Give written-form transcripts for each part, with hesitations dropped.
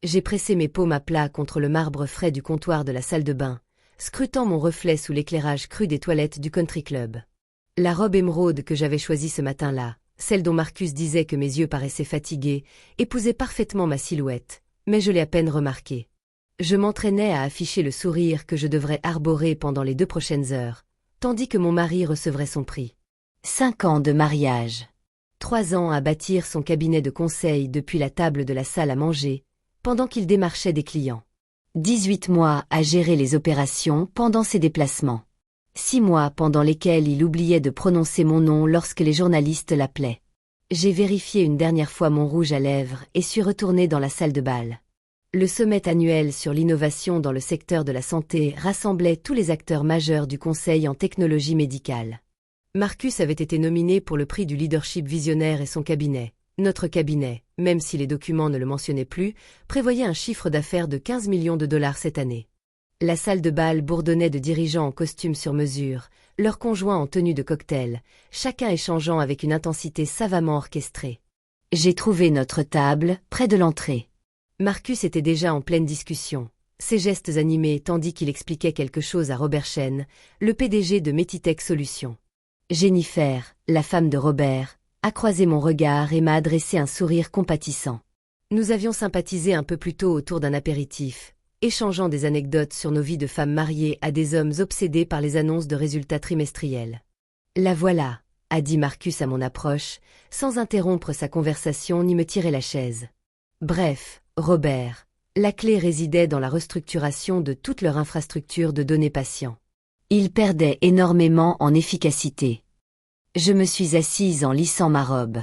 J'ai pressé mes paumes à plat contre le marbre frais du comptoir de la salle de bain, scrutant mon reflet sous l'éclairage cru des toilettes du country club. La robe émeraude que j'avais choisie ce matin-là, celle dont Marcus disait que mes yeux paraissaient fatigués, épousait parfaitement ma silhouette, mais je l'ai à peine remarquée. Je m'entraînais à afficher le sourire que je devrais arborer pendant les 2 prochaines heures, tandis que mon mari recevrait son prix. 5 ans de mariage. 3 ans à bâtir son cabinet de conseil depuis la table de la salle à manger, pendant qu'il démarchait des clients. 18 mois à gérer les opérations pendant ses déplacements. 6 mois pendant lesquels il oubliait de prononcer mon nom lorsque les journalistes l'appelaient. J'ai vérifié une dernière fois mon rouge à lèvres et suis retourné dans la salle de bal. Le sommet annuel sur l'innovation dans le secteur de la santé rassemblait tous les acteurs majeurs du conseil en technologie médicale. Marcus avait été nominé pour le prix du leadership visionnaire et son cabinet. Notre cabinet, même si les documents ne le mentionnaient plus, prévoyait un chiffre d'affaires de 15 millions de dollars cette année. La salle de bal bourdonnait de dirigeants en costume sur mesure, leurs conjoints en tenue de cocktail, chacun échangeant avec une intensité savamment orchestrée. J'ai trouvé notre table, près de l'entrée. Marcus était déjà en pleine discussion, ses gestes animés tandis qu'il expliquait quelque chose à Robert Chen, le PDG de Meditech Solutions. Jennifer, la femme de Robert, a croisé mon regard et m'a adressé un sourire compatissant. Nous avions sympathisé un peu plus tôt autour d'un apéritif, échangeant des anecdotes sur nos vies de femmes mariées à des hommes obsédés par les annonces de résultats trimestriels. La voilà, a dit Marcus à mon approche, sans interrompre sa conversation ni me tirer la chaise. Bref, Robert, la clé résidait dans la restructuration de toute leur infrastructure de données patients. Ils perdaient énormément en efficacité. Je me suis assise en lissant ma robe.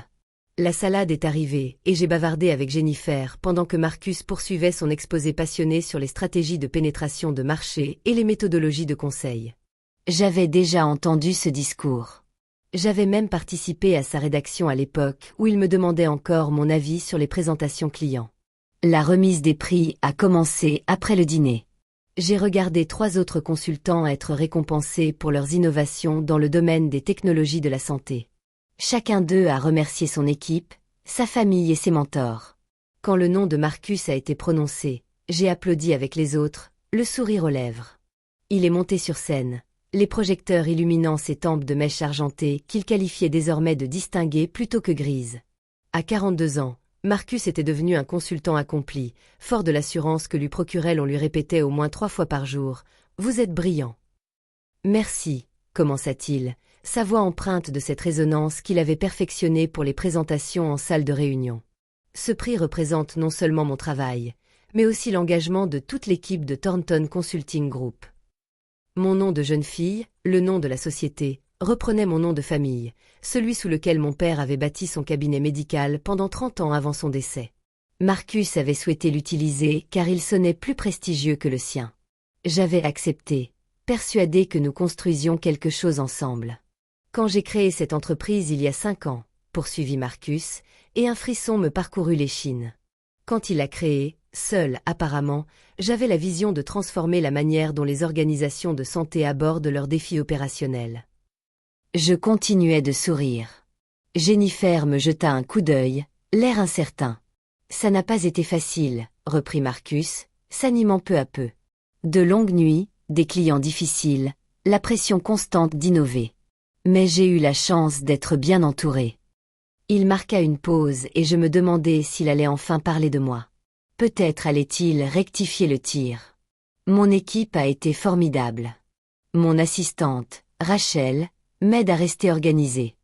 La salade est arrivée et j'ai bavardé avec Jennifer pendant que Marcus poursuivait son exposé passionné sur les stratégies de pénétration de marché et les méthodologies de conseil. J'avais déjà entendu ce discours. J'avais même participé à sa rédaction à l'époque où il me demandait encore mon avis sur les présentations clients. La remise des prix a commencé après le dîner. J'ai regardé 3 autres consultants être récompensés pour leurs innovations dans le domaine des technologies de la santé. Chacun d'eux a remercié son équipe, sa famille et ses mentors. Quand le nom de Marcus a été prononcé, j'ai applaudi avec les autres, le sourire aux lèvres. Il est monté sur scène, les projecteurs illuminant ses tempes de mèches argentées qu'il qualifiait désormais de distinguées plutôt que grises. À 42 ans, Marcus était devenu un consultant accompli, fort de l'assurance que lui procurait l'on lui répétait au moins 3 fois par jour « Vous êtes brillant ». « Merci », commença-t-il, sa voix empreinte de cette résonance qu'il avait perfectionnée pour les présentations en salle de réunion. Ce prix représente non seulement mon travail, mais aussi l'engagement de toute l'équipe de Thornton Consulting Group. Mon nom de jeune fille, le nom de la société, reprenait mon nom de famille, celui sous lequel mon père avait bâti son cabinet médical pendant 30 ans avant son décès. Marcus avait souhaité l'utiliser car il sonnait plus prestigieux que le sien. J'avais accepté, persuadé que nous construisions quelque chose ensemble. Quand j'ai créé cette entreprise il y a 5 ans, poursuivit Marcus, et un frisson me parcourut l'échine. Quand il l'a créée, seul, apparemment, j'avais la vision de transformer la manière dont les organisations de santé abordent leurs défis opérationnels. Je continuais de sourire. Jennifer me jeta un coup d'œil, l'air incertain. Ça n'a pas été facile, reprit Marcus, s'animant peu à peu. De longues nuits, des clients difficiles, la pression constante d'innover. Mais j'ai eu la chance d'être bien entouré. Il marqua une pause et je me demandais s'il allait enfin parler de moi. Peut-être allait-il rectifier le tir. Mon équipe a été formidable. Mon assistante, Rachel, m'aide à rester organisée.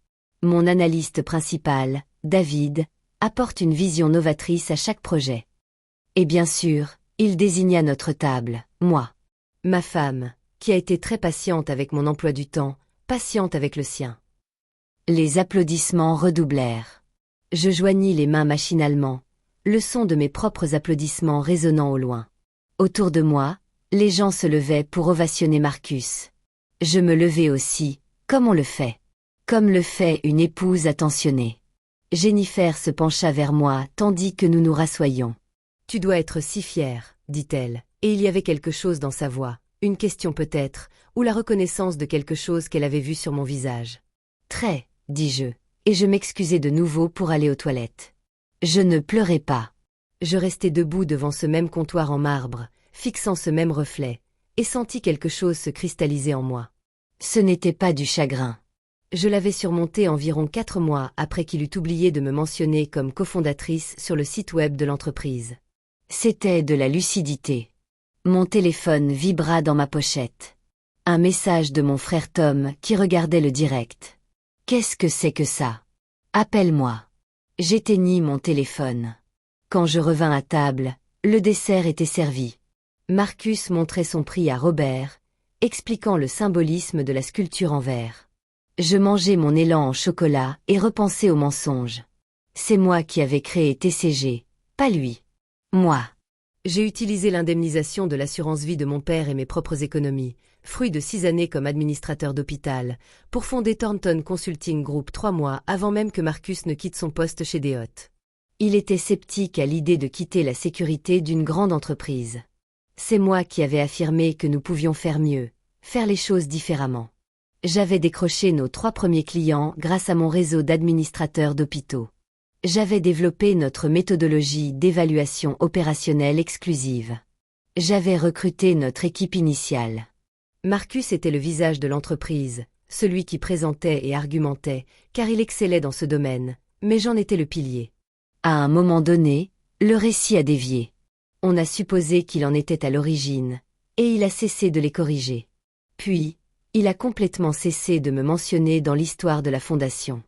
Mon analyste principal, David, apporte une vision novatrice à chaque projet. Et bien sûr, il désigna notre table, moi. Ma femme, qui a été très patiente avec mon emploi du temps, patiente avec le sien. Les applaudissements redoublèrent. Je joignis les mains machinalement, le son de mes propres applaudissements résonnant au loin. Autour de moi, les gens se levaient pour ovationner Marcus. Je me levai aussi, comme on le fait. Comme le fait une épouse attentionnée. Jennifer se pencha vers moi tandis que nous nous rassoyions. « Tu dois être si fière, dit-elle, et il y avait quelque chose dans sa voix, une question peut-être, ou la reconnaissance de quelque chose qu'elle avait vu sur mon visage. « Très, dis-je, et je m'excusai de nouveau pour aller aux toilettes. Je ne pleurais pas. Je restai debout devant ce même comptoir en marbre, fixant ce même reflet, et sentis quelque chose se cristalliser en moi. Ce n'était pas du chagrin. Je l'avais surmonté environ 4 mois après qu'il eût oublié de me mentionner comme cofondatrice sur le site web de l'entreprise. C'était de la lucidité. Mon téléphone vibra dans ma pochette. Un message de mon frère Tom qui regardait le direct. « Qu'est-ce que c'est que ça ? Appelle-moi. » J'éteignis mon téléphone. Quand je revins à table, le dessert était servi. Marcus montrait son prix à Robert, expliquant le symbolisme de la sculpture en verre. Je mangeais mon élan en chocolat et repensais au mensonge. C'est moi qui avais créé TCG, pas lui. Moi. J'ai utilisé l'indemnisation de l'assurance vie de mon père et mes propres économies, fruit de 6 années comme administrateur d'hôpital, pour fonder Thornton Consulting Group 3 mois avant même que Marcus ne quitte son poste chez Deloitte. Il était sceptique à l'idée de quitter la sécurité d'une grande entreprise. C'est moi qui avais affirmé que nous pouvions faire mieux, faire les choses différemment. J'avais décroché nos 3 premiers clients grâce à mon réseau d'administrateurs d'hôpitaux. J'avais développé notre méthodologie d'évaluation opérationnelle exclusive. J'avais recruté notre équipe initiale. Marcus était le visage de l'entreprise, celui qui présentait et argumentait, car il excellait dans ce domaine, mais j'en étais le pilier. À un moment donné, le récit a dévié. On a supposé qu'il en était à l'origine, et il a cessé de les corriger. Puis, il a complètement cessé de me mentionner dans l'histoire de la fondation.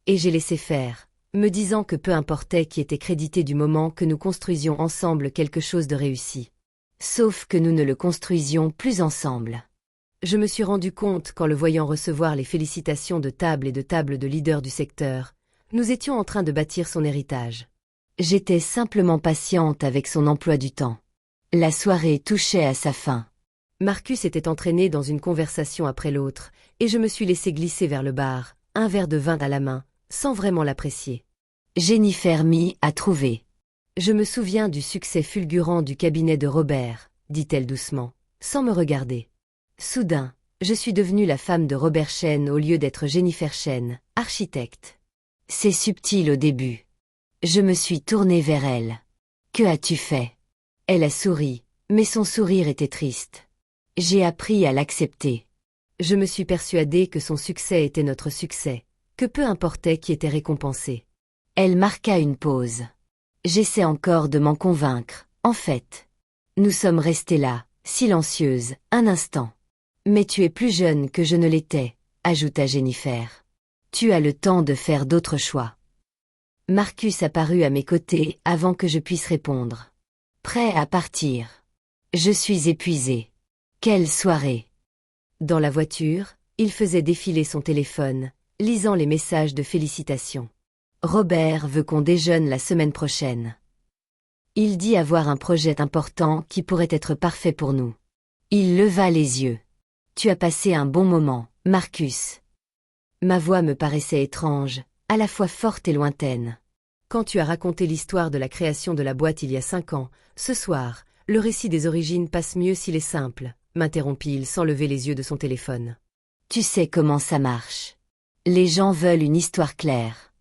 Et j'ai laissé faire, me disant que peu importait qui était crédité du moment que nous construisions ensemble quelque chose de réussi. Sauf que nous ne le construisions plus ensemble. Je me suis rendu compte qu'en le voyant recevoir les félicitations de table et de table de leaders du secteur, nous étions en train de bâtir son héritage. J'étais simplement patiente avec son emploi du temps. La soirée touchait à sa fin. Marcus était entraîné dans une conversation après l'autre, et je me suis laissé glisser vers le bar, un verre de vin à la main, sans vraiment l'apprécier. Jennifer m'y a trouvé. Je me souviens du succès fulgurant du cabinet de Robert, dit-elle doucement, sans me regarder. Soudain, je suis devenue la femme de Robert Chen au lieu d'être Jennifer Chen, architecte. C'est subtil au début. Je me suis tournée vers elle. « Que as-tu fait ?» Elle a souri, mais son sourire était triste. J'ai appris à l'accepter. Je me suis persuadée que son succès était notre succès, que peu importait qui était récompensé. Elle marqua une pause. J'essaie encore de m'en convaincre, en fait. Nous sommes restées là, silencieuses, un instant. Mais tu es plus jeune que je ne l'étais, ajouta Jennifer. Tu as le temps de faire d'autres choix. Marcus apparut à mes côtés avant que je puisse répondre. Prêt à partir. Je suis épuisée. Quelle soirée. Dans la voiture, il faisait défiler son téléphone, lisant les messages de félicitations. Robert veut qu'on déjeune la semaine prochaine. Il dit avoir un projet important qui pourrait être parfait pour nous. Il leva les yeux. Tu as passé un bon moment, Marcus. Ma voix me paraissait étrange, à la fois forte et lointaine. Quand tu as raconté l'histoire de la création de la boîte il y a 5 ans, ce soir, le récit des origines passe mieux s'il est simple, m'interrompit-il sans lever les yeux de son téléphone. Tu sais comment ça marche. Les gens veulent une histoire claire.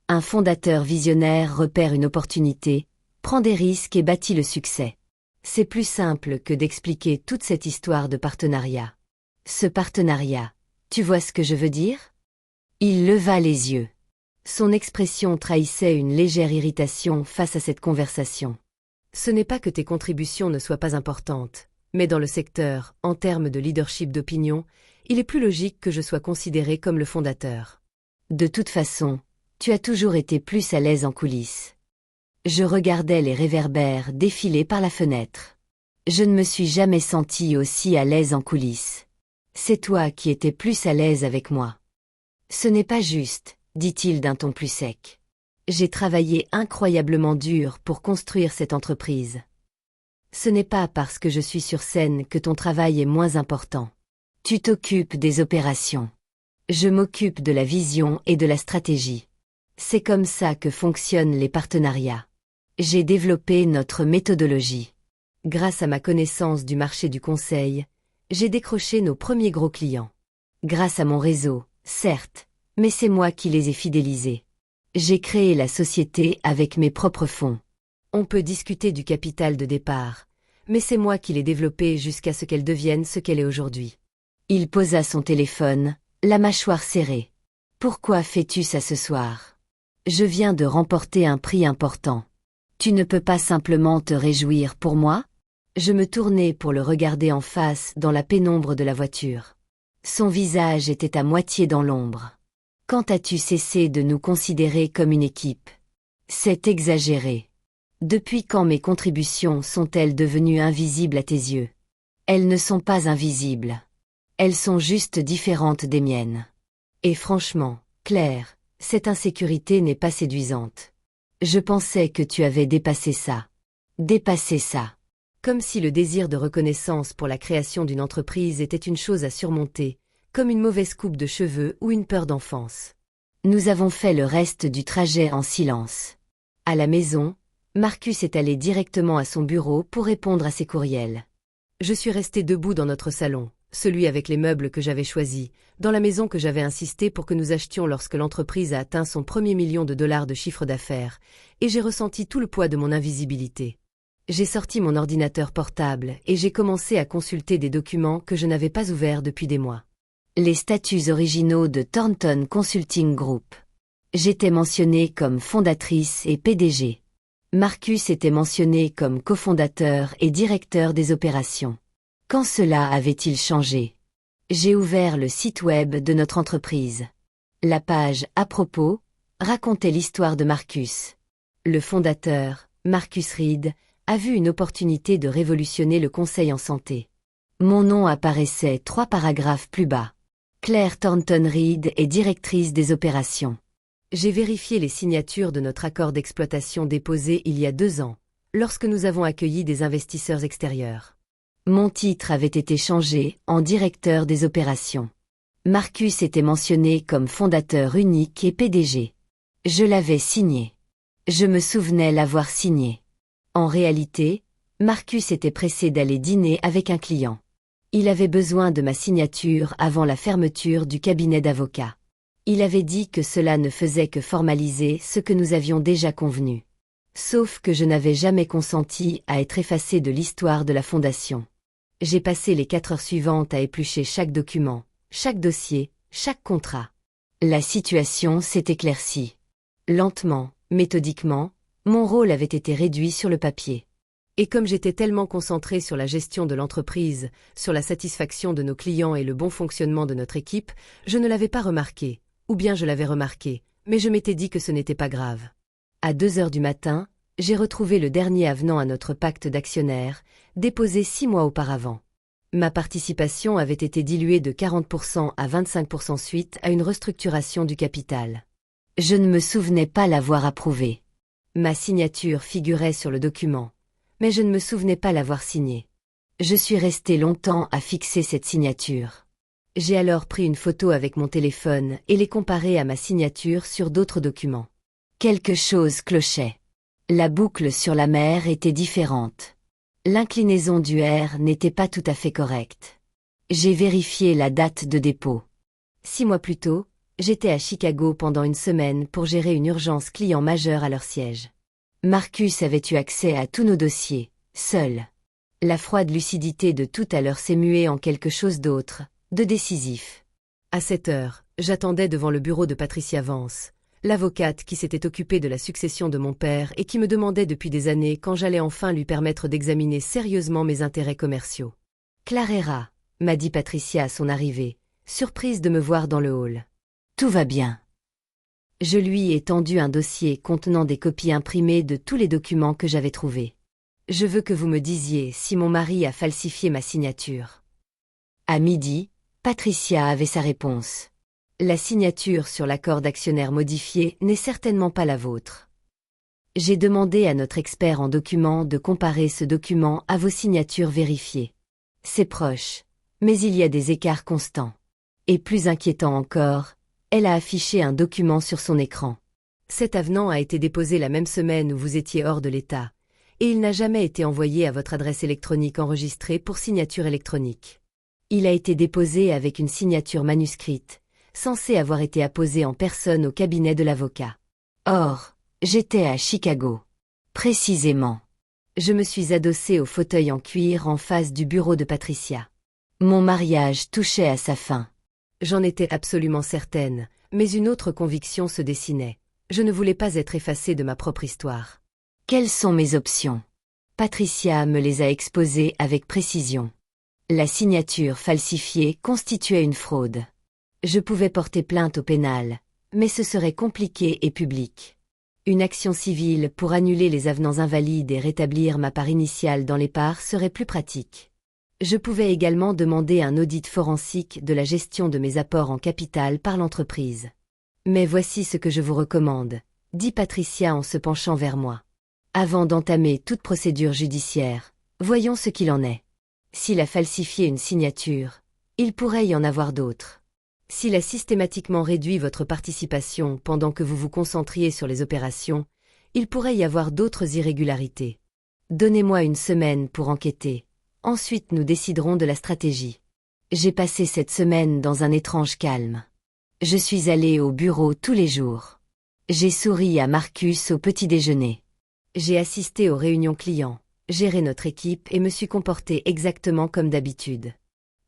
Un fondateur visionnaire repère une opportunité, prend des risques et bâtit le succès. C'est plus simple que d'expliquer toute cette histoire de partenariat. Ce partenariat, tu vois ce que je veux dire ? Il leva les yeux. Son expression trahissait une légère irritation face à cette conversation. Ce n'est pas que tes contributions ne soient pas importantes, mais dans le secteur, en termes de leadership d'opinion, il est plus logique que je sois considéré comme le fondateur. De toute façon, tu as toujours été plus à l'aise en coulisses. Je regardais les réverbères défiler par la fenêtre. Je ne me suis jamais sentie aussi à l'aise en coulisses. C'est toi qui étais plus à l'aise avec moi. Ce n'est pas juste, dit-il d'un ton plus sec. J'ai travaillé incroyablement dur pour construire cette entreprise. Ce n'est pas parce que je suis sur scène que ton travail est moins important. Tu t'occupes des opérations. Je m'occupe de la vision et de la stratégie. C'est comme ça que fonctionnent les partenariats. J'ai développé notre méthodologie. Grâce à ma connaissance du marché du conseil, j'ai décroché nos premiers gros clients. Grâce à mon réseau, certes, mais c'est moi qui les ai fidélisés. J'ai créé la société avec mes propres fonds. On peut discuter du capital de départ, mais c'est moi qui l'ai développée jusqu'à ce qu'elle devienne ce qu'elle est aujourd'hui. Il posa son téléphone, la mâchoire serrée. Pourquoi fais-tu ça ce soir? Je viens de remporter un prix important. Tu ne peux pas simplement te réjouir pour moi? Je me tournai pour le regarder en face dans la pénombre de la voiture. Son visage était à moitié dans l'ombre. Quand as-tu cessé de nous considérer comme une équipe? C'est exagéré. Depuis quand mes contributions sont-elles devenues invisibles à tes yeux? Elles ne sont pas invisibles. Elles sont juste différentes des miennes. Et franchement, Claire, cette insécurité n'est pas séduisante. Je pensais que tu avais dépassé ça. Dépassé ça. Comme si le désir de reconnaissance pour la création d'une entreprise était une chose à surmonter, comme une mauvaise coupe de cheveux ou une peur d'enfance. Nous avons fait le reste du trajet en silence. À la maison, Marcus est allé directement à son bureau pour répondre à ses courriels. Je suis resté debout dans notre salon, celui avec les meubles que j'avais choisis, dans la maison que j'avais insisté pour que nous achetions lorsque l'entreprise a atteint son premier $1 million de chiffre d'affaires, et j'ai ressenti tout le poids de mon invisibilité. J'ai sorti mon ordinateur portable et j'ai commencé à consulter des documents que je n'avais pas ouverts depuis des mois. Les statuts originaux de Thornton Consulting Group. J'étais mentionnée comme fondatrice et PDG. Marcus était mentionné comme cofondateur et directeur des opérations. Quand cela avait-il changé? J'ai ouvert le site web de notre entreprise. La page « À propos » racontait l'histoire de Marcus. Le fondateur, Marcus Reed, a vu une opportunité de révolutionner le conseil en santé. Mon nom apparaissait 3 paragraphes plus bas. Claire Thornton Reed est directrice des opérations. J'ai vérifié les signatures de notre accord d'exploitation déposé il y a 2 ans, lorsque nous avons accueilli des investisseurs extérieurs. Mon titre avait été changé en directeur des opérations. Marcus était mentionné comme fondateur unique et PDG. Je l'avais signé. Je me souvenais l'avoir signé. En réalité, Marcus était pressé d'aller dîner avec un client. Il avait besoin de ma signature avant la fermeture du cabinet d'avocats. Il avait dit que cela ne faisait que formaliser ce que nous avions déjà convenu. Sauf que je n'avais jamais consenti à être effacé de l'histoire de la fondation. J'ai passé les 4 heures suivantes à éplucher chaque document, chaque dossier, chaque contrat. La situation s'est éclaircie. Lentement, méthodiquement, mon rôle avait été réduit sur le papier. Et comme j'étais tellement concentré sur la gestion de l'entreprise, sur la satisfaction de nos clients et le bon fonctionnement de notre équipe, je ne l'avais pas remarqué, ou bien je l'avais remarqué, mais je m'étais dit que ce n'était pas grave. À 2 heures du matin, j'ai retrouvé le dernier avenant à notre pacte d'actionnaires, déposé 6 mois auparavant. Ma participation avait été diluée de 40% à 25% suite à une restructuration du capital. Je ne me souvenais pas l'avoir approuvé. Ma signature figurait sur le document, mais je ne me souvenais pas l'avoir signé. Je suis resté longtemps à fixer cette signature. J'ai alors pris une photo avec mon téléphone et les comparé à ma signature sur d'autres documents. Quelque chose clochait. La boucle sur la mer était différente. L'inclinaison du R n'était pas tout à fait correcte. J'ai vérifié la date de dépôt. 6 mois plus tôt, j'étais à Chicago pendant une semaine pour gérer une urgence client majeure à leur siège. Marcus avait eu accès à tous nos dossiers, seul. La froide lucidité de tout à l'heure s'est muée en quelque chose d'autre, de décisif. À 7 heures, j'attendais devant le bureau de Patricia Vance, l'avocate qui s'était occupée de la succession de mon père et qui me demandait depuis des années quand j'allais enfin lui permettre d'examiner sérieusement mes intérêts commerciaux. « Clara », m'a dit Patricia à son arrivée, surprise de me voir dans le hall. « Tout va bien. » Je lui ai tendu un dossier contenant des copies imprimées de tous les documents que j'avais trouvés. « Je veux que vous me disiez si mon mari a falsifié ma signature. » À midi, Patricia avait sa réponse. La signature sur l'accord d'actionnaire modifié n'est certainement pas la vôtre. J'ai demandé à notre expert en documents de comparer ce document à vos signatures vérifiées. C'est proche, mais il y a des écarts constants. Et plus inquiétant encore, elle a affiché un document sur son écran. Cet avenant a été déposé la même semaine où vous étiez hors de l'État, et il n'a jamais été envoyé à votre adresse électronique enregistrée pour signature électronique. Il a été déposé avec une signature manuscrite, censée avoir été apposée en personne au cabinet de l'avocat. Or, j'étais à Chicago. Précisément. Je me suis adossée au fauteuil en cuir en face du bureau de Patricia. Mon mariage touchait à sa fin. J'en étais absolument certaine, mais une autre conviction se dessinait. Je ne voulais pas être effacée de ma propre histoire. Quelles sont mes options? Patricia me les a exposées avec précision. La signature falsifiée constituait une fraude. Je pouvais porter plainte au pénal, mais ce serait compliqué et public. Une action civile pour annuler les avenants invalides et rétablir ma part initiale dans les parts serait plus pratique. Je pouvais également demander un audit forensique de la gestion de mes apports en capital par l'entreprise. Mais voici ce que je vous recommande, dit Patricia en se penchant vers moi. Avant d'entamer toute procédure judiciaire, voyons ce qu'il en est. S'il a falsifié une signature, il pourrait y en avoir d'autres. S'il a systématiquement réduit votre participation pendant que vous vous concentriez sur les opérations, il pourrait y avoir d'autres irrégularités. Donnez-moi une semaine pour enquêter. Ensuite nous déciderons de la stratégie. J'ai passé cette semaine dans un étrange calme. Je suis allée au bureau tous les jours. J'ai souri à Marcus au petit déjeuner. J'ai assisté aux réunions clients, géré notre équipe et me suis comportée exactement comme d'habitude.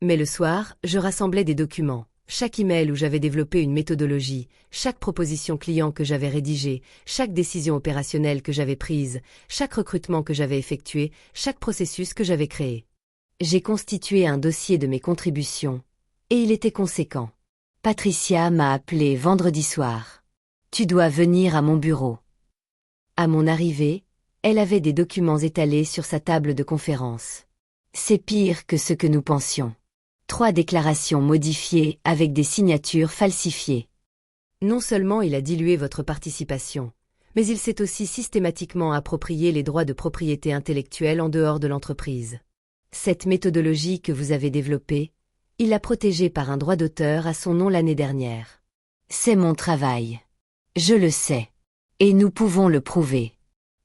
Mais le soir, je rassemblais des documents. Chaque email où j'avais développé une méthodologie, chaque proposition client que j'avais rédigée, chaque décision opérationnelle que j'avais prise, chaque recrutement que j'avais effectué, chaque processus que j'avais créé. J'ai constitué un dossier de mes contributions, et il était conséquent. Patricia m'a appelé vendredi soir. Tu dois venir à mon bureau. À mon arrivée, elle avait des documents étalés sur sa table de conférence. C'est pire que ce que nous pensions. 3 déclarations modifiées avec des signatures falsifiées. Non seulement il a dilué votre participation, mais il s'est aussi systématiquement approprié les droits de propriété intellectuelle en dehors de l'entreprise. Cette méthodologie que vous avez développée, il l'a protégée par un droit d'auteur à son nom l'année dernière. C'est mon travail. Je le sais. Et nous pouvons le prouver.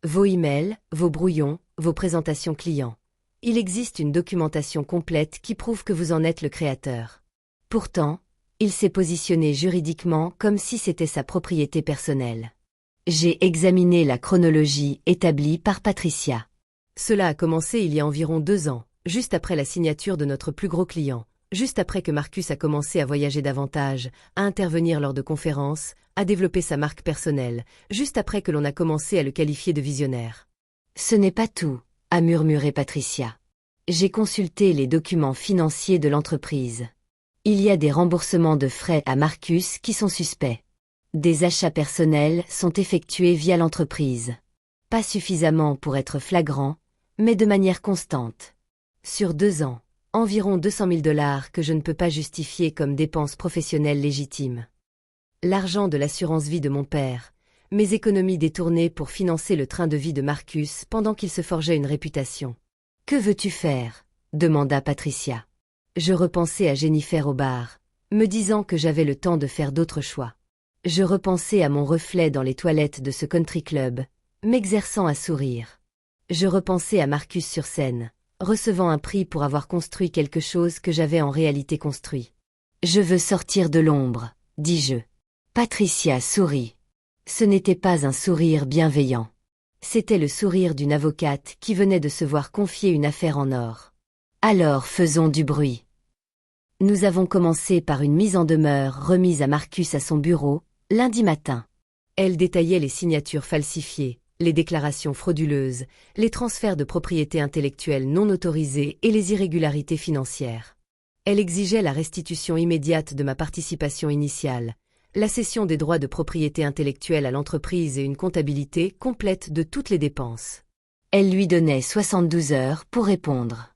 Vos emails, vos brouillons, vos présentations clients. Il existe une documentation complète qui prouve que vous en êtes le créateur. Pourtant, il s'est positionné juridiquement comme si c'était sa propriété personnelle. J'ai examiné la chronologie établie par Patricia. Cela a commencé il y a environ 2 ans, juste après la signature de notre plus gros client, juste après que Marcus a commencé à voyager davantage, à intervenir lors de conférences, à développer sa marque personnelle, juste après que l'on a commencé à le qualifier de visionnaire. Ce n'est pas tout, a murmuré Patricia. J'ai consulté les documents financiers de l'entreprise. Il y a des remboursements de frais à Marcus qui sont suspects. Des achats personnels sont effectués via l'entreprise. Pas suffisamment pour être flagrants, mais de manière constante. Sur 2 ans, environ 200 000 $ que je ne peux pas justifier comme dépenses professionnelles légitimes. L'argent de l'assurance vie de mon père, mes économies détournées pour financer le train de vie de Marcus pendant qu'il se forgeait une réputation. Que veux-tu faire? Demanda Patricia. Je repensais à Jennifer au bar, me disant que j'avais le temps de faire d'autres choix. Je repensais à mon reflet dans les toilettes de ce country club, m'exerçant à sourire. Je repensais à Marcus sur scène, recevant un prix pour avoir construit quelque chose que j'avais en réalité construit. Je veux sortir de l'ombre, dis-je. Patricia sourit. Ce n'était pas un sourire bienveillant. C'était le sourire d'une avocate qui venait de se voir confier une affaire en or. Alors faisons du bruit. Nous avons commencé par une mise en demeure remise à Marcus à son bureau, lundi matin. Elle détaillait les signatures falsifiées, les déclarations frauduleuses, les transferts de propriété intellectuelle non autorisés et les irrégularités financières. Elle exigeait la restitution immédiate de ma participation initiale, la cession des droits de propriété intellectuelle à l'entreprise et une comptabilité complète de toutes les dépenses. Elle lui donnait 72 heures pour répondre.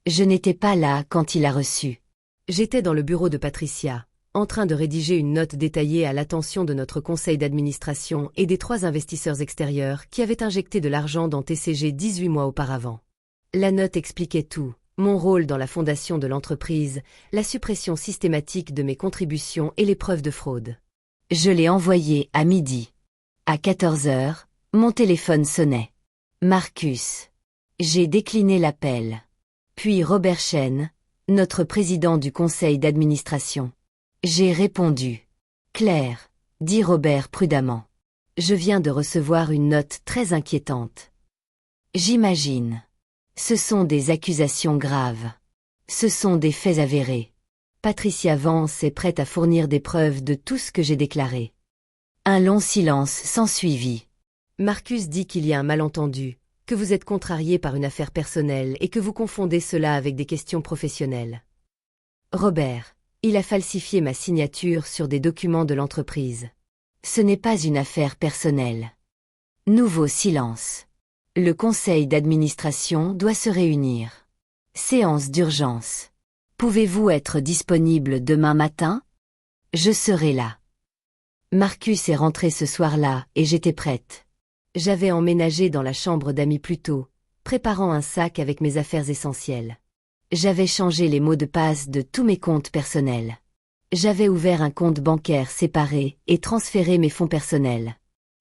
Je n'étais pas là quand il a reçu. J'étais dans le bureau de Patricia, en train de rédiger une note détaillée à l'attention de notre conseil d'administration et des 3 investisseurs extérieurs qui avaient injecté de l'argent dans TCG 18 mois auparavant. La note expliquait tout, mon rôle dans la fondation de l'entreprise, la suppression systématique de mes contributions et les preuves de fraude. Je l'ai envoyé à midi. À 14 heures, mon téléphone sonnait. Marcus. J'ai décliné l'appel. Puis Robert Chen, notre président du conseil d'administration. J'ai répondu. Claire, dit Robert prudemment. Je viens de recevoir une note très inquiétante. J'imagine. Ce sont des accusations graves. Ce sont des faits avérés. Patricia Vance est prête à fournir des preuves de tout ce que j'ai déclaré. Un long silence s'ensuivit. Marcus dit qu'il y a un malentendu, que vous êtes contrarié par une affaire personnelle et que vous confondez cela avec des questions professionnelles. Robert, il a falsifié ma signature sur des documents de l'entreprise. Ce n'est pas une affaire personnelle. Nouveau silence. Le conseil d'administration doit se réunir. Séance d'urgence. Pouvez-vous être disponible demain matin? Je serai là. Marcus est rentré ce soir-là et j'étais prête. J'avais emménagé dans la chambre d'amis plus tôt, préparant un sac avec mes affaires essentielles. J'avais changé les mots de passe de tous mes comptes personnels. J'avais ouvert un compte bancaire séparé et transféré mes fonds personnels.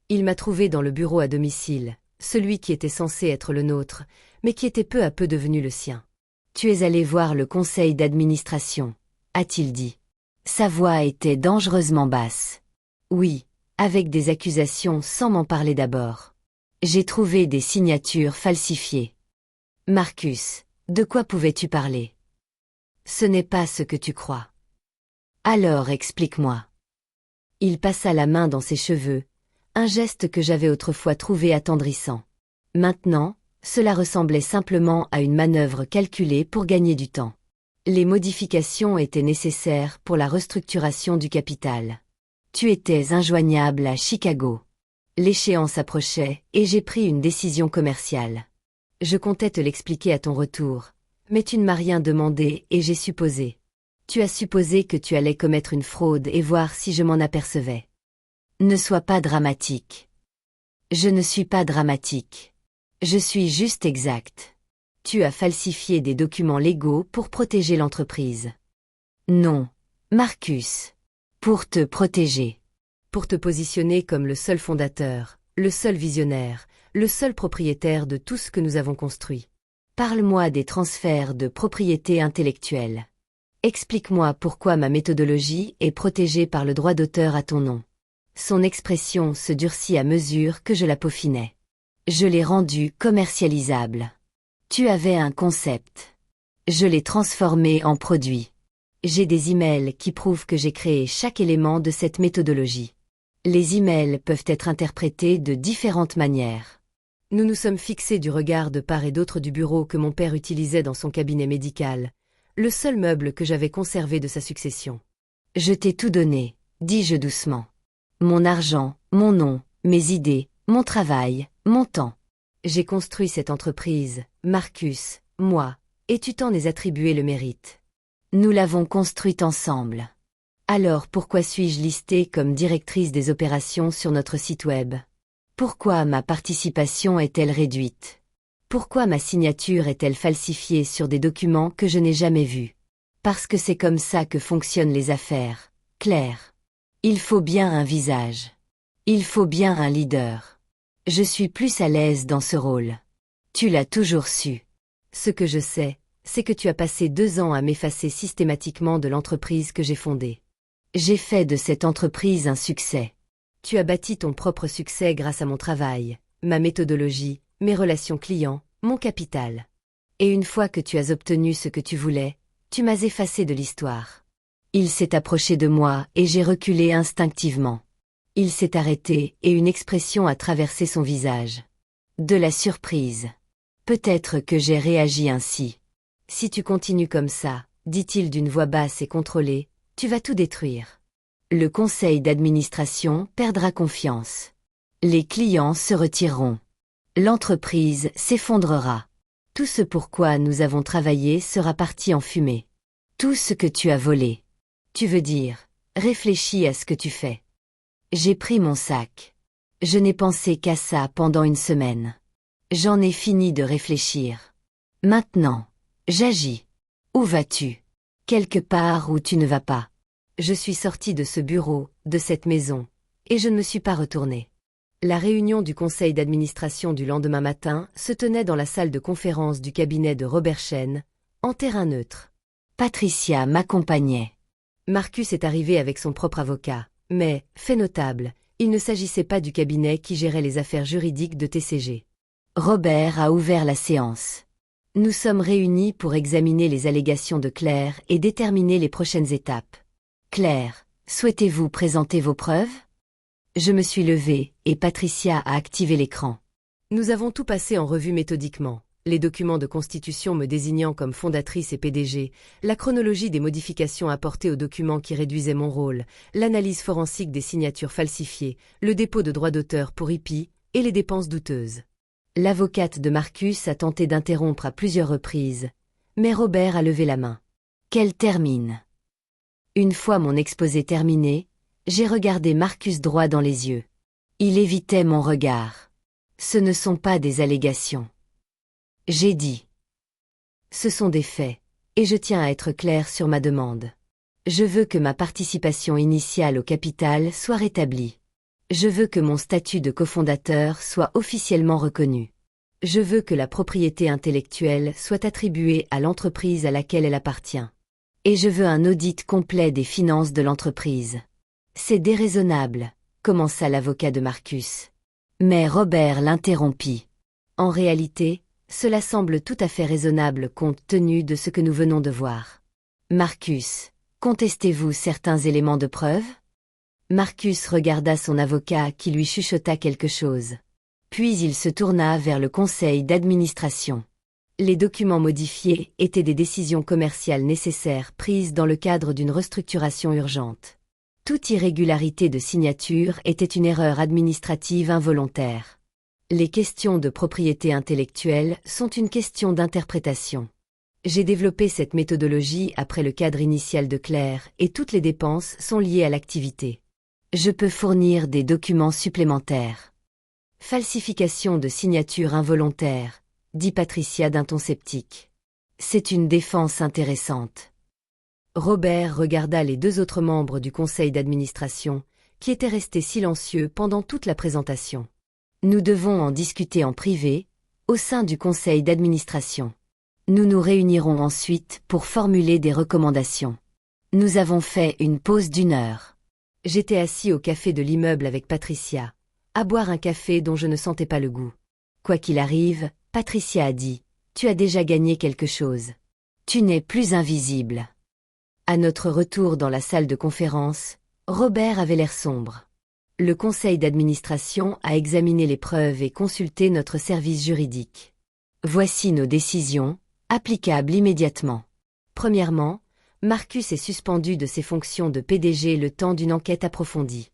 Il m'a trouvé dans le bureau à domicile, celui qui était censé être le nôtre, mais qui était peu à peu devenu le sien. Tu es allé voir le conseil d'administration, a-t-il dit. Sa voix était dangereusement basse. Oui, avec des accusations sans m'en parler d'abord. J'ai trouvé des signatures falsifiées. Marcus, de quoi pouvais-tu parler? Ce n'est pas ce que tu crois. Alors explique-moi. Il passa la main dans ses cheveux, un geste que j'avais autrefois trouvé attendrissant. Maintenant, cela ressemblait simplement à une manœuvre calculée pour gagner du temps. Les modifications étaient nécessaires pour la restructuration du capital. Tu étais injoignable à Chicago. L'échéance approchait et j'ai pris une décision commerciale. Je comptais te l'expliquer à ton retour, mais tu ne m'as rien demandé et j'ai supposé. Tu as supposé que tu allais commettre une fraude et voir si je m'en apercevais. Ne sois pas dramatique. Je ne suis pas dramatique. Je suis juste exact. Tu as falsifié des documents légaux pour protéger l'entreprise. Non, Marcus. Pour te protéger. Pour te positionner comme le seul fondateur, le seul visionnaire, le seul propriétaire de tout ce que nous avons construit. Parle-moi des transferts de propriété intellectuelle. Explique-moi pourquoi ma méthodologie est protégée par le droit d'auteur à ton nom. Son expression se durcit à mesure que je la peaufinais. Je l'ai rendu commercialisable. Tu avais un concept. Je l'ai transformé en produit. J'ai des emails qui prouvent que j'ai créé chaque élément de cette méthodologie. Les emails peuvent être interprétés de différentes manières. Nous nous sommes fixés du regard de part et d'autre du bureau que mon père utilisait dans son cabinet médical, le seul meuble que j'avais conservé de sa succession. Je t'ai tout donné, dis-je doucement. Mon argent, mon nom, mes idées, mon travail, mon temps. J'ai construit cette entreprise, Marcus, moi, et tu t'en es attribué le mérite. Nous l'avons construite ensemble. Alors pourquoi suis-je listée comme directrice des opérations sur notre site web? Pourquoi ma participation est-elle réduite? Pourquoi ma signature est-elle falsifiée sur des documents que je n'ai jamais vus? Parce que c'est comme ça que fonctionnent les affaires, Claire. Il faut bien un visage. Il faut bien un leader. Je suis plus à l'aise dans ce rôle. Tu l'as toujours su. Ce que je sais, c'est que tu as passé 2 ans à m'effacer systématiquement de l'entreprise que j'ai fondée. J'ai fait de cette entreprise un succès. Tu as bâti ton propre succès grâce à mon travail, ma méthodologie, mes relations clients, mon capital. Et une fois que tu as obtenu ce que tu voulais, tu m'as effacé de l'histoire. Il s'est approché de moi et j'ai reculé instinctivement. Il s'est arrêté et une expression a traversé son visage. De la surprise. Peut-être que j'ai réagi ainsi. Si tu continues comme ça, dit-il d'une voix basse et contrôlée, tu vas tout détruire. Le conseil d'administration perdra confiance. Les clients se retireront. L'entreprise s'effondrera. Tout ce pourquoi nous avons travaillé sera parti en fumée. Tout ce que tu as volé. Tu veux dire, réfléchis à ce que tu fais. J'ai pris mon sac. Je n'ai pensé qu'à ça pendant une semaine. J'en ai fini de réfléchir. Maintenant, j'agis. Où vas-tu? Quelque part où tu ne vas pas. Je suis sortie de ce bureau, de cette maison, et je ne me suis pas retournée. La réunion du conseil d'administration du lendemain matin se tenait dans la salle de conférence du cabinet de Robert Chen, en terrain neutre. Patricia m'accompagnait. Marcus est arrivé avec son propre avocat. Mais, fait notable, il ne s'agissait pas du cabinet qui gérait les affaires juridiques de TCG. Robert a ouvert la séance. Nous sommes réunis pour examiner les allégations de Claire et déterminer les prochaines étapes. Claire, souhaitez-vous présenter vos preuves? Je me suis levée, et Patricia a activé l'écran. Nous avons tout passé en revue méthodiquement. Les documents de constitution me désignant comme fondatrice et PDG, la chronologie des modifications apportées aux documents qui réduisaient mon rôle, l'analyse forensique des signatures falsifiées, le dépôt de droits d'auteur pour IP, et les dépenses douteuses. L'avocate de Marcus a tenté d'interrompre à plusieurs reprises, mais Robert a levé la main. Qu'elle termine. Une fois mon exposé terminé, j'ai regardé Marcus droit dans les yeux. Il évitait mon regard. Ce ne sont pas des allégations. J'ai dit. Ce sont des faits, et je tiens à être clair sur ma demande. Je veux que ma participation initiale au capital soit rétablie. Je veux que mon statut de cofondateur soit officiellement reconnu. Je veux que la propriété intellectuelle soit attribuée à l'entreprise à laquelle elle appartient. Et je veux un audit complet des finances de l'entreprise. C'est déraisonnable, commença l'avocat de Marcus. Mais Robert l'interrompit. En réalité, cela semble tout à fait raisonnable compte tenu de ce que nous venons de voir. Marcus, contestez-vous certains éléments de preuve? Marcus regarda son avocat qui lui chuchota quelque chose. Puis il se tourna vers le conseil d'administration. Les documents modifiés étaient des décisions commerciales nécessaires prises dans le cadre d'une restructuration urgente. Toute irrégularité de signature était une erreur administrative involontaire. Les questions de propriété intellectuelle sont une question d'interprétation. J'ai développé cette méthodologie après le cadre initial de Claire et toutes les dépenses sont liées à l'activité. Je peux fournir des documents supplémentaires. Falsification de signature involontaire, dit Patricia d'un ton sceptique. C'est une défense intéressante. Robert regarda les deux autres membres du conseil d'administration, qui étaient restés silencieux pendant toute la présentation. Nous devons en discuter en privé, au sein du conseil d'administration. Nous nous réunirons ensuite pour formuler des recommandations. Nous avons fait une pause d'1 heure. J'étais assis au café de l'immeuble avec Patricia, à boire un café dont je ne sentais pas le goût. Quoi qu'il arrive, Patricia a dit, « Tu as déjà gagné quelque chose. Tu n'es plus invisible. » À notre retour dans la salle de conférence, Robert avait l'air sombre. Le conseil d'administration a examiné les preuves et consulté notre service juridique. Voici nos décisions, applicables immédiatement. Premièrement, Marcus est suspendu de ses fonctions de PDG le temps d'une enquête approfondie.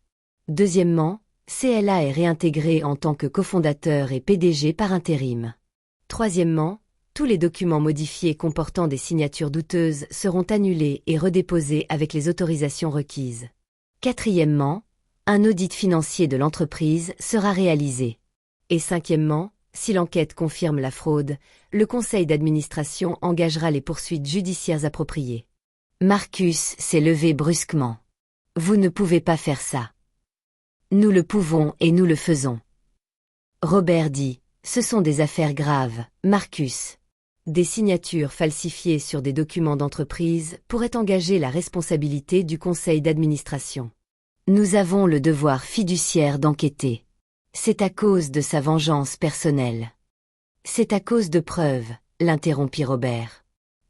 Deuxièmement, CLA est réintégré en tant que cofondateur et PDG par intérim. Troisièmement, tous les documents modifiés comportant des signatures douteuses seront annulés et redéposés avec les autorisations requises. Quatrièmement, un audit financier de l'entreprise sera réalisé. Et cinquièmement, si l'enquête confirme la fraude, le conseil d'administration engagera les poursuites judiciaires appropriées. Marcus s'est levé brusquement. Vous ne pouvez pas faire ça. Nous le pouvons et nous le faisons. Robert dit, ce sont des affaires graves, Marcus. Des signatures falsifiées sur des documents d'entreprise pourraient engager la responsabilité du conseil d'administration. Nous avons le devoir fiduciaire d'enquêter. C'est à cause de sa vengeance personnelle. C'est à cause de preuves, l'interrompit Robert.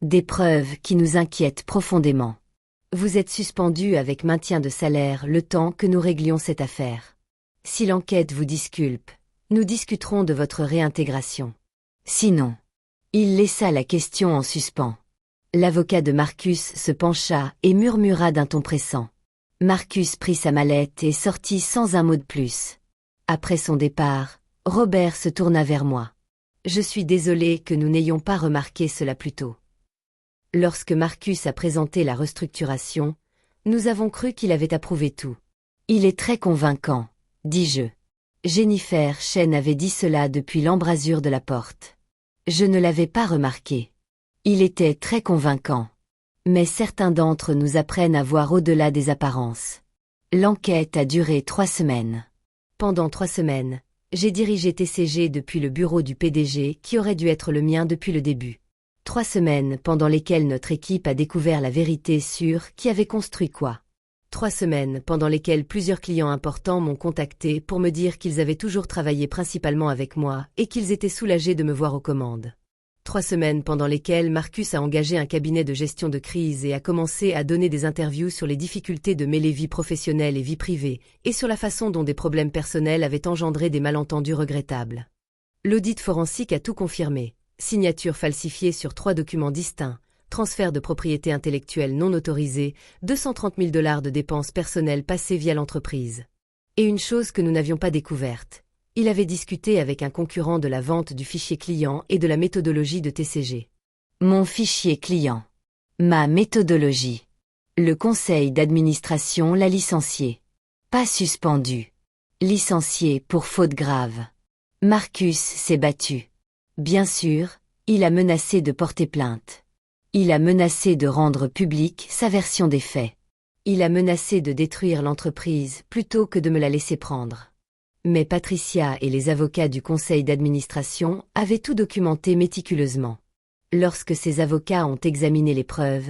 Des preuves qui nous inquiètent profondément. Vous êtes suspendu avec maintien de salaire le temps que nous réglions cette affaire. Si l'enquête vous disculpe, nous discuterons de votre réintégration. Sinon, il laissa la question en suspens. L'avocat de Marcus se pencha et murmura d'un ton pressant. Marcus prit sa mallette et sortit sans un mot de plus. Après son départ, Robert se tourna vers moi. Je suis désolé que nous n'ayons pas remarqué cela plus tôt. Lorsque Marcus a présenté la restructuration, nous avons cru qu'il avait approuvé tout. Il est très convaincant, dis-je. Jennifer Chen avait dit cela depuis l'embrasure de la porte. Je ne l'avais pas remarqué. Il était très convaincant. Mais certains d'entre nous apprennent à voir au-delà des apparences. L'enquête a duré 3 semaines. Pendant 3 semaines, j'ai dirigé TCG depuis le bureau du PDG qui aurait dû être le mien depuis le début. 3 semaines pendant lesquelles notre équipe a découvert la vérité sur qui avait construit quoi. 3 semaines pendant lesquelles plusieurs clients importants m'ont contacté pour me dire qu'ils avaient toujours travaillé principalement avec moi et qu'ils étaient soulagés de me voir aux commandes. 3 semaines pendant lesquelles Marcus a engagé un cabinet de gestion de crise et a commencé à donner des interviews sur les difficultés de mêler vie professionnelle et vie privée, et sur la façon dont des problèmes personnels avaient engendré des malentendus regrettables. L'audit forensique a tout confirmé. Signature falsifiée sur 3 documents distincts, transfert de propriété intellectuelle non autorisé, 230 000 $ de dépenses personnelles passées via l'entreprise. Et une chose que nous n'avions pas découverte. Il avait discuté avec un concurrent de la vente du fichier client et de la méthodologie de TCG. Mon fichier client. Ma méthodologie. Le conseil d'administration l'a licencié. Pas suspendu. Licencié pour faute grave. Marcus s'est battu. Bien sûr, il a menacé de porter plainte. Il a menacé de rendre publique sa version des faits. Il a menacé de détruire l'entreprise plutôt que de me la laisser prendre. Mais Patricia et les avocats du conseil d'administration avaient tout documenté méticuleusement. Lorsque ces avocats ont examiné les preuves,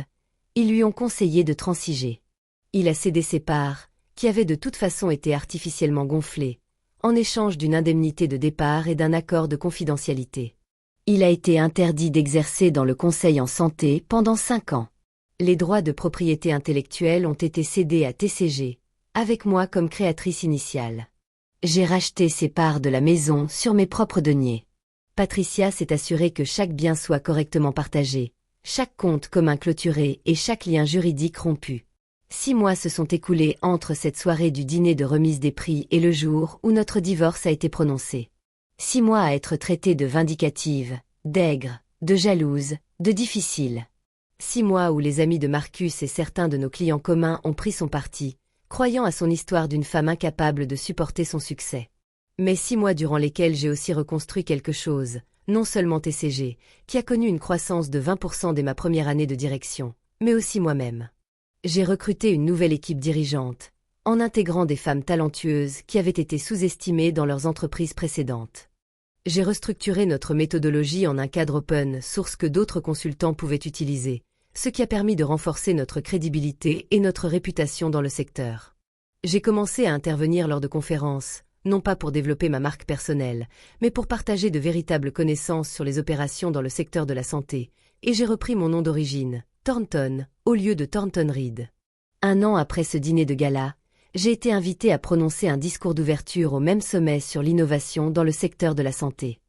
ils lui ont conseillé de transiger. Il a cédé ses parts, qui avaient de toute façon été artificiellement gonflées, en échange d'une indemnité de départ et d'un accord de confidentialité. Il a été interdit d'exercer dans le conseil en santé pendant 5 ans. Les droits de propriété intellectuelle ont été cédés à TCG, avec moi comme créatrice initiale. J'ai racheté ses parts de la maison sur mes propres deniers. Patricia s'est assurée que chaque bien soit correctement partagé, chaque compte commun clôturé et chaque lien juridique rompu. 6 mois se sont écoulés entre cette soirée du dîner de remise des prix et le jour où notre divorce a été prononcé. 6 mois à être traitée de vindicative, d'aigre, de jalouse, de difficile. 6 mois où les amis de Marcus et certains de nos clients communs ont pris son parti, croyant à son histoire d'une femme incapable de supporter son succès. Mais 6 mois durant lesquels j'ai aussi reconstruit quelque chose, non seulement TCG, qui a connu une croissance de 20% dès ma première année de direction, mais aussi moi-même. J'ai recruté une nouvelle équipe dirigeante, en intégrant des femmes talentueuses qui avaient été sous-estimées dans leurs entreprises précédentes. J'ai restructuré notre méthodologie en un cadre open source que d'autres consultants pouvaient utiliser, ce qui a permis de renforcer notre crédibilité et notre réputation dans le secteur. J'ai commencé à intervenir lors de conférences, non pas pour développer ma marque personnelle, mais pour partager de véritables connaissances sur les opérations dans le secteur de la santé, et j'ai repris mon nom d'origine, Thornton, au lieu de Thornton Reed. 1 an après ce dîner de gala, j'ai été invité à prononcer un discours d'ouverture au même sommet sur l'innovation dans le secteur de la santé.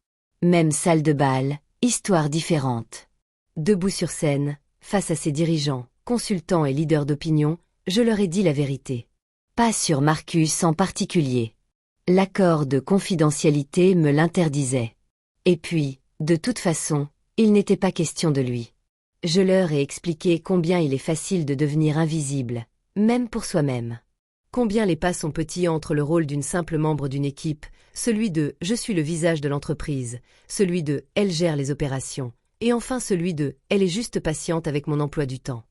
Même salle de bal, histoire différente. Debout sur scène, face à ces dirigeants, consultants et leaders d'opinion, je leur ai dit la vérité. Pas sur Marcus en particulier. L'accord de confidentialité me l'interdisait. Et puis, de toute façon, il n'était pas question de lui. Je leur ai expliqué combien il est facile de devenir invisible, même pour soi-même. Combien les pas sont petits entre le rôle d'une simple membre d'une équipe, celui de « je suis le visage de l'entreprise », celui de « elle gère les opérations », et enfin celui de « elle est juste patiente avec mon emploi du temps ».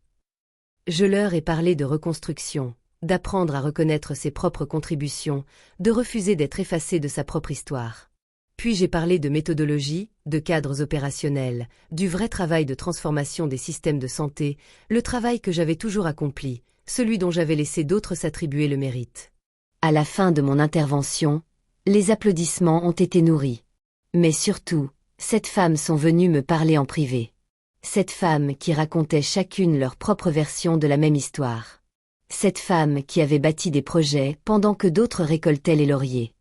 Je leur ai parlé de reconstruction, d'apprendre à reconnaître ses propres contributions, de refuser d'être effacé de sa propre histoire. Puis j'ai parlé de méthodologie, de cadres opérationnels, du vrai travail de transformation des systèmes de santé, le travail que j'avais toujours accompli, celui dont j'avais laissé d'autres s'attribuer le mérite. À la fin de mon intervention, les applaudissements ont été nourris. Mais surtout, 7 femmes sont venues me parler en privé. 7 femmes qui racontaient chacune leur propre version de la même histoire. 7 femmes qui avaient bâti des projets pendant que d'autres récoltaient les lauriers.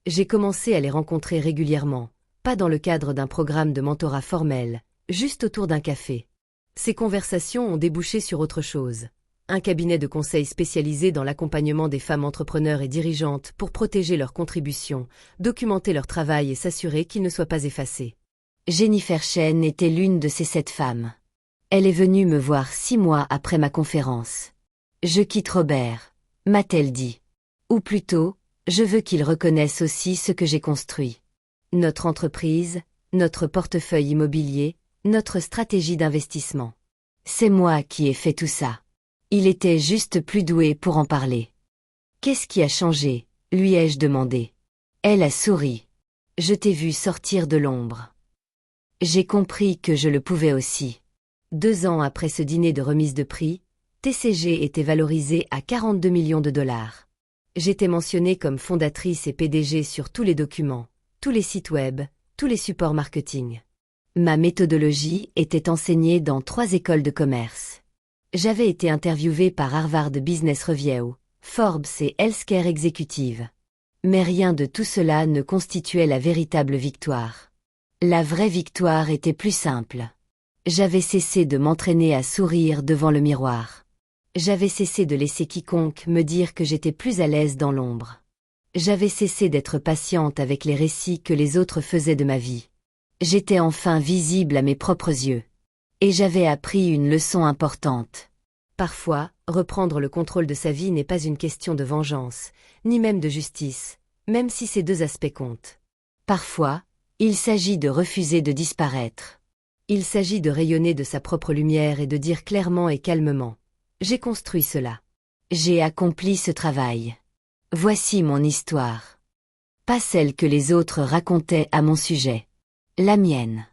J'ai commencé à les rencontrer régulièrement, pas dans le cadre d'un programme de mentorat formel, juste autour d'un café. Ces conversations ont débouché sur autre chose. Un cabinet de conseil spécialisé dans l'accompagnement des femmes entrepreneurs et dirigeantes pour protéger leurs contributions, documenter leur travail et s'assurer qu'ils ne soient pas effacés. Jennifer Chen était l'une de ces 7 femmes. Elle est venue me voir 6 mois après ma conférence. Je quitte Robert, m'a-t-elle dit. Ou plutôt, je veux qu'il reconnaisse aussi ce que j'ai construit. Notre entreprise, notre portefeuille immobilier, notre stratégie d'investissement. C'est moi qui ai fait tout ça. Il était juste plus doué pour en parler. Qu'est-ce qui a changé, lui ai-je demandé. Elle a souri. Je t'ai vu sortir de l'ombre. J'ai compris que je le pouvais aussi. 2 ans après ce dîner de remise de prix, TCG était valorisé à 42 millions de dollars. J'étais mentionnée comme fondatrice et PDG sur tous les documents, tous les sites web, tous les supports marketing. Ma méthodologie était enseignée dans 3 écoles de commerce. J'avais été interviewée par Harvard Business Review, Forbes et Healthcare Executive. Mais rien de tout cela ne constituait la véritable victoire. La vraie victoire était plus simple. J'avais cessé de m'entraîner à sourire devant le miroir. J'avais cessé de laisser quiconque me dire que j'étais plus à l'aise dans l'ombre. J'avais cessé d'être patiente avec les récits que les autres faisaient de ma vie. J'étais enfin visible à mes propres yeux. Et j'avais appris une leçon importante. Parfois, reprendre le contrôle de sa vie n'est pas une question de vengeance, ni même de justice, même si ces 2 aspects comptent. Parfois, il s'agit de refuser de disparaître. Il s'agit de rayonner de sa propre lumière et de dire clairement et calmement. J'ai construit cela. J'ai accompli ce travail. Voici mon histoire. Pas celle que les autres racontaient à mon sujet. La mienne.